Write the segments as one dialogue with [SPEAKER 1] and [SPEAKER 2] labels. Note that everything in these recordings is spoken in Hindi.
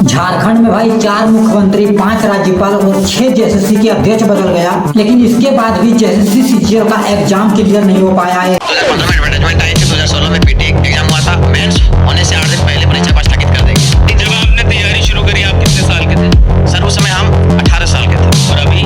[SPEAKER 1] झारखंड में भाई 4 मुख्यमंत्री, 5 राज्यपाल और 6 जेएसएससी के अध्यक्ष बदल गया, लेकिन इसके बाद भी जेएसएससी सीजीएल का एग्जाम क्लियर नहीं हो पाया है।
[SPEAKER 2] 2015 में एडवर्टाइजमेंट आई थी, 2016 में पीटी एग्जाम हुआ था। मेंस होने से 8 दिन पहले परीक्षा को स्थगित कर देंगे।
[SPEAKER 3] जब आपने तैयारी शुरू करी आप कितने साल के थे?
[SPEAKER 2] सर उस समय हम 18 साल के थे और अभी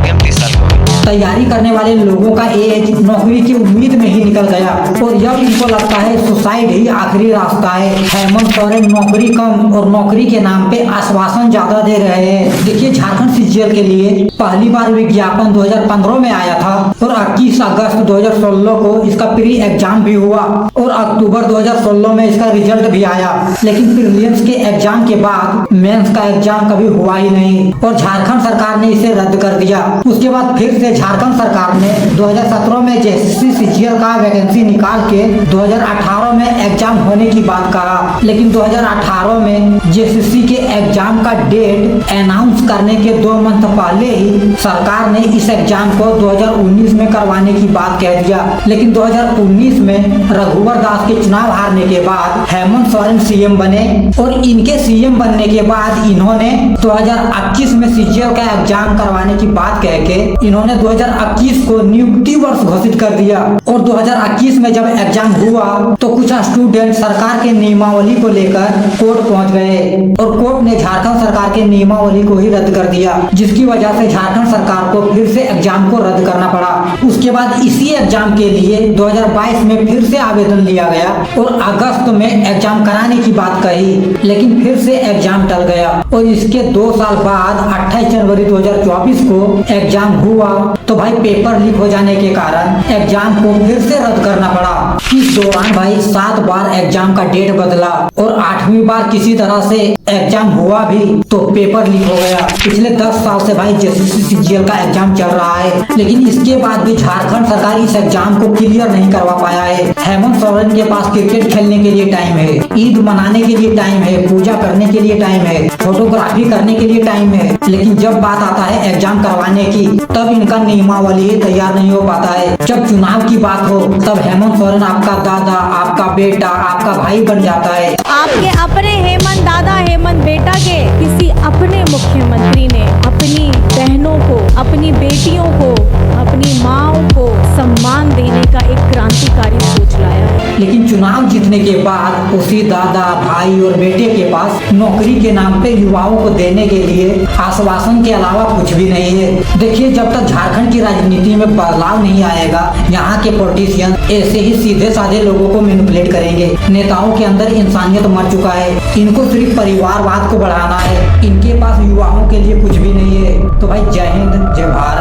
[SPEAKER 2] हम 30 साल के हो गए।
[SPEAKER 1] तैयारी करने वाले लोगों का एज नौकरी की उम्मीद में ही निकल गया और अब इनको लगता है सुसाइड ही आखिरी रास्ता है। हेमंत सोरेन नौकरी कम और नौकरी के नाम पे आश्वासन ज्यादा दे रहे हैं। देखिए, झारखंड सीजीएल के लिए पहली बार विज्ञापन 2015 में आया था और 21 अगस्त 2016 को इसका प्री एग्जाम भी हुआ और अक्टूबर 2016 में इसका रिजल्ट भी आया, लेकिन प्रीलिम्स के एग्जाम के बाद मेंस का एग्जाम कभी हुआ ही नहीं और झारखंड सरकार ने इसे रद्द कर दिया। उसके बाद फिर से झारखंड सरकार ने 2017 में जेएसएससी सीजीएल का वैकेंसी निकाल के 2018 में एग्जाम होने की बात कहा, लेकिन 2018 में जेएसएससी के एग्जाम का डेट अनाउंस करने के 2 मंथ पहले ही सरकार ने इस एग्जाम को 2019 में करवाने की बात कह दिया। लेकिन 2019 में रघुवर दास के चुनाव हारने के बाद हेमंत सोरेन सीएम बने और इनके सीएम बनने के बाद इन्होंने 2021 में सीजीएल का एग्जाम करवाने की बात कह के इन्होंने 2021 को नियुक्ति वर्ष घोषित कर दिया और 2021 में जब एग्जाम हुआ तो कुछ स्टूडेंट सरकार के नियमावली को लेकर कोर्ट पहुंच गए और कोर्ट ने झारखंड सरकार के नियमावली को ही रद्द कर दिया, जिसकी वजह से झारखंड सरकार को फिर से एग्जाम को रद्द करना पड़ा। उसके बाद इसी एग्जाम के लिए 2022 में फिर से आवेदन लिया गया और अगस्त में एग्जाम कराने की बात कही, लेकिन फिर से एग्जाम टल गया और इसके 2 साल बाद 28 जनवरी 2024 को एग्जाम हुआ तो भाई पेपर लीक हो जाने के कारण एग्जाम को फिर से रद्द करना पड़ा। इस दौरान भाई 7 बार एग्जाम का डेट बदला और 8वीं बार किसी तरह से एग्जाम हुआ भी तो पेपर लीक हो गया। पिछले 10 साल से भाई जेएसएससी सीजीएल का एग्जाम चल रहा है, लेकिन इसके बाद भी झारखंड सरकार इस एग्जाम को क्लियर नहीं करवा पाया है। हेमंत सोरेन के पास क्रिकेट खेलने के लिए टाइम है, ईद मनाने के लिए टाइम है, पूजा करने के लिए टाइम है, फोटोग्राफी करने के लिए टाइम है, लेकिन जब बात आता है एग्जाम करवाने की तब इनका नियमावली तैयार नहीं हो पाता है। जब चुनाव की बात हो तब हेमंत सोरेन आपका दादा, आपका बेटा, आपका भाई बन जाता है।
[SPEAKER 4] आपके अपने हेमंत दादा, हेमंत बेटा के किसी अपने मुख्यमंत्री ने अपनी बहनों को, अपनी बेटियों को, अपनी माँओं को सम्मान देने का एक क्रांतिकारी सोच लाया है।
[SPEAKER 1] लेकिन चुनाव जीतने के बाद उसी दादा, भाई और बेटे के पास नौकरी के नाम पे युवाओं को देने के लिए आश्वासन के अलावा कुछ भी नहीं है। देखिए, जब तक झारखंड की राजनीति में बदलाव नहीं आएगा, यहाँ के पॉलिटिशियन ऐसे ही सीधे साधे लोगों को मैनिपुलेट करेंगे। नेताओं के अंदर इंसानियत मर चुका है, इनको सिर्फ परिवारवाद को बढ़ाना है, इनके पास युवाओं के लिए कुछ भी नहीं है। तो भाई जय हिंद, जय भारत।